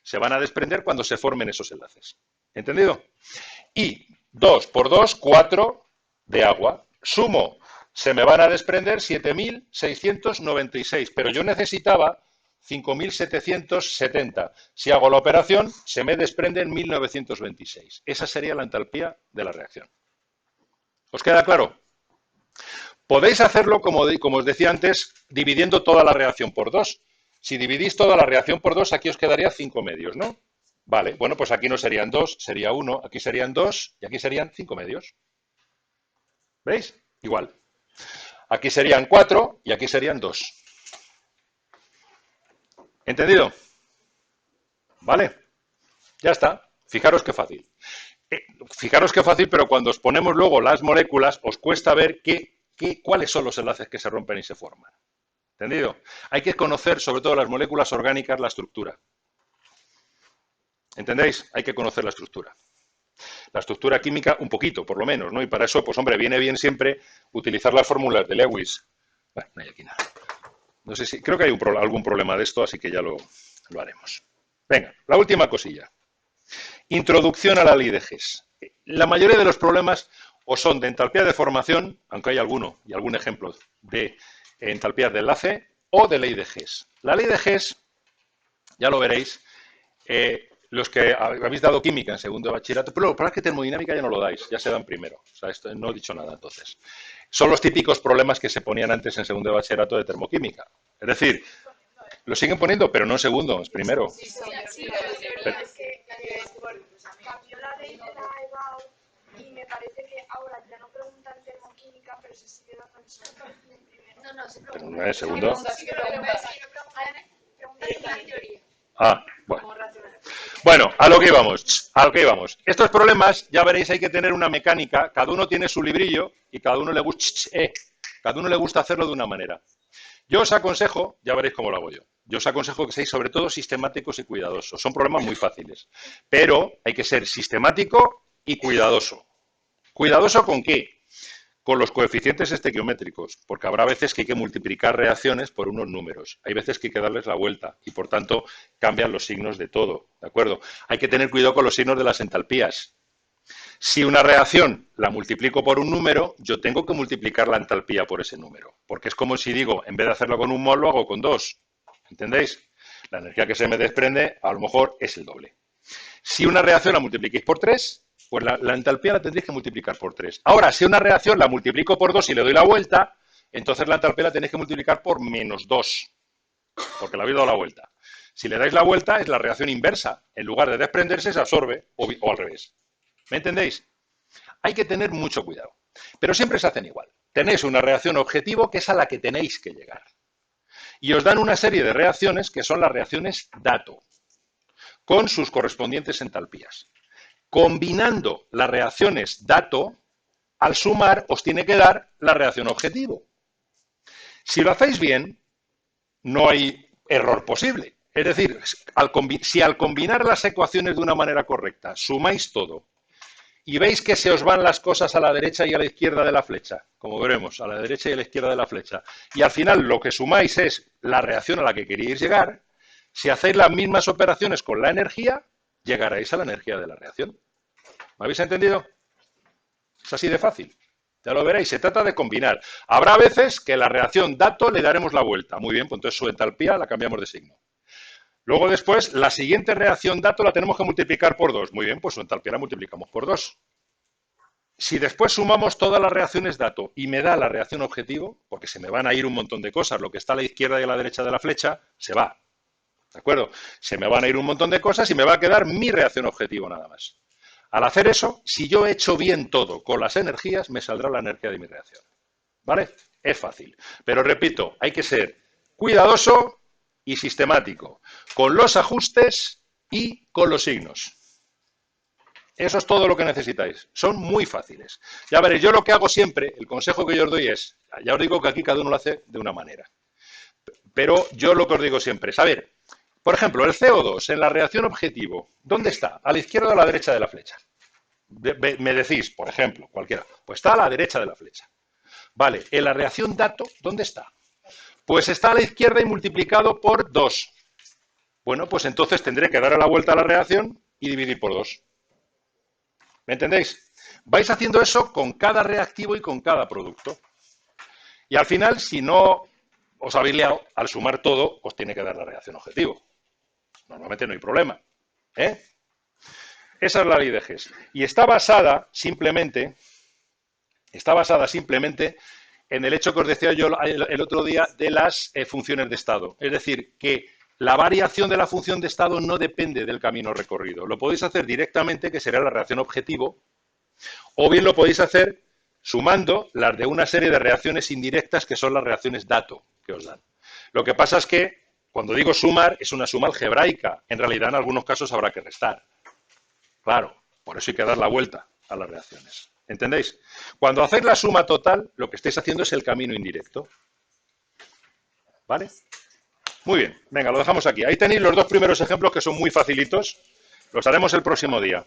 se van a desprender cuando se formen esos enlaces. ¿Entendido? Y 2 por 2, 4 de agua. Sumo, se me van a desprender 7.696, pero yo necesitaba 5.770. Si hago la operación, se me desprenden 1.926. Esa sería la entalpía de la reacción. ¿Os queda claro? Podéis hacerlo, como os decía antes, dividiendo toda la reacción por 2. Si dividís toda la reacción por 2, aquí os quedaría 5 medios, ¿no? Vale, bueno, pues aquí no serían 2, sería 1, aquí serían 2 y aquí serían 5 medios. ¿Veis? Igual. Aquí serían 4 y aquí serían 2. ¿Entendido? ¿Vale? Ya está. Fijaros qué fácil. Fijaros qué fácil, pero cuando os ponemos luego las moléculas, os cuesta ver cuáles son los enlaces que se rompen y se forman. ¿Entendido? Hay que conocer, sobre todo las moléculas orgánicas, la estructura. ¿Entendéis? Hay que conocer la estructura. La estructura química un poquito, por lo menos, ¿no? Y para eso, pues hombre, viene bien siempre utilizar las fórmulas de Lewis. Bueno, no hay aquí nada. No sé si, creo que hay algún problema de esto, así que ya lo haremos. Venga, la última cosilla. Introducción a la ley de Hess. La mayoría de los problemas o son de entalpía de formación, aunque hay alguno y algún ejemplo de entalpía de enlace, o de ley de Hess. La ley de Hess, ya lo veréis, los que habéis dado química en segundo de bachillerato, pero lo que pasa es que termodinámica ya no lo dais, ya se dan primero. O sea, esto no he dicho nada entonces. Son los típicos problemas que se ponían antes en segundo de bachillerato de termoquímica. Es decir, Lo siguen poniendo, pero no en segundos, primero. Sí, pero es que cambió la ley de la EBAU y me parece que ahora ya no preguntan termoquímica, pero se sigue dando el segundo. No, se Pero no es segundo. preguntan en teoría. Ah, bueno. Bueno, a lo que íbamos, Estos problemas, ya veréis, hay que tener una mecánica, cada uno tiene su librillo y cada uno le gusta hacerlo de una manera. Yo os aconsejo, ya veréis cómo lo hago yo, os aconsejo que seáis sobre todo sistemáticos y cuidadosos. Son problemas muy fáciles, pero hay que ser sistemático y cuidadoso. ¿Cuidadoso con qué? Con los coeficientes estequiométricos, porque habrá veces que hay que multiplicar reacciones por unos números. Hay veces que hay que darles la vuelta y, por tanto, cambian los signos de todo, ¿de acuerdo? Hay que tener cuidado con los signos de las entalpías. Si una reacción la multiplico por un número, yo tengo que multiplicar la entalpía por ese número, porque es como si digo, en vez de hacerlo con un mol, lo hago con 2. ¿Entendéis? La energía que se me desprende, a lo mejor, es el doble. Si una reacción la multipliquéis por 3, pues la entalpía la tendréis que multiplicar por 3. Ahora, si una reacción la multiplico por 2 y le doy la vuelta, entonces la entalpía la tenéis que multiplicar por -2, porque le habéis dado la vuelta. Si le dais la vuelta, es la reacción inversa. En lugar de desprenderse, se absorbe, o al revés. ¿Me entendéis? Hay que tener mucho cuidado. Pero siempre se hacen igual. Tenéis una reacción objetivo que es a la que tenéis que llegar. Y os dan una serie de reacciones que son las reacciones dato, con sus correspondientes entalpías. Combinando las reacciones dato, al sumar os tiene que dar la reacción objetivo. Si lo hacéis bien, no hay error posible. Es decir, si al combinar las ecuaciones de una manera correcta sumáis todo y veis que se os van las cosas a la derecha y a la izquierda de la flecha, como veremos, a la derecha y a la izquierda de la flecha, y al final lo que sumáis es la reacción a la que queríais llegar, si hacéis las mismas operaciones con la energía, llegaréis a la energía de la reacción. ¿Me habéis entendido? Es así de fácil. Ya lo veréis, se trata de combinar. Habrá veces que la reacción dato le daremos la vuelta. Muy bien, pues entonces su entalpía la cambiamos de signo. Luego después, la siguiente reacción dato la tenemos que multiplicar por 2. Muy bien, pues su entalpía la multiplicamos por 2. Si después sumamos todas las reacciones dato y me da la reacción objetivo, porque se me van a ir un montón de cosas, lo que está a la izquierda y a la derecha de la flecha, se va. ¿De acuerdo? Se me van a ir un montón de cosas y me va a quedar mi reacción objetivo nada más. Al hacer eso, si yo he hecho bien todo con las energías, me saldrá la energía de mi reacción. ¿Vale? Es fácil. Pero repito, hay que ser cuidadoso y sistemático, con los ajustes y con los signos. Eso es todo lo que necesitáis. Son muy fáciles. Ya veréis, yo lo que hago siempre, el consejo que yo os doy es, ya os digo que aquí cada uno lo hace de una manera, pero yo lo que os digo siempre es, a ver, por ejemplo, el CO2 en la reacción objetivo, ¿dónde está? ¿A la izquierda o a la derecha de la flecha? Me decís, por ejemplo, cualquiera, pues está a la derecha de la flecha. Vale, en la reacción dato, ¿dónde está? Pues está a la izquierda y multiplicado por 2. Bueno, pues entonces tendré que dar la vuelta a la reacción y dividir por 2. ¿Me entendéis? Vais haciendo eso con cada reactivo y con cada producto. Y al final, si no os habéis liado, al sumar todo, os tiene que dar la reacción objetivo. Normalmente no hay problema. Esa es la ley de Hess. Y está basada simplemente en el hecho que os decía yo el otro día de las funciones de estado. Es decir, que la variación de la función de estado no depende del camino recorrido. Lo podéis hacer directamente, que será la reacción objetivo, o bien lo podéis hacer sumando las de una serie de reacciones indirectas que son las reacciones dato que os dan. Lo que pasa es que cuando digo sumar, es una suma algebraica. En realidad, en algunos casos habrá que restar. Claro, por eso hay que dar la vuelta a las reacciones. ¿Entendéis? Cuando hacéis la suma total, lo que estáis haciendo es el camino indirecto. ¿Vale? Muy bien, venga, lo dejamos aquí. Ahí tenéis los dos primeros ejemplos que son muy facilitos. Los haremos el próximo día.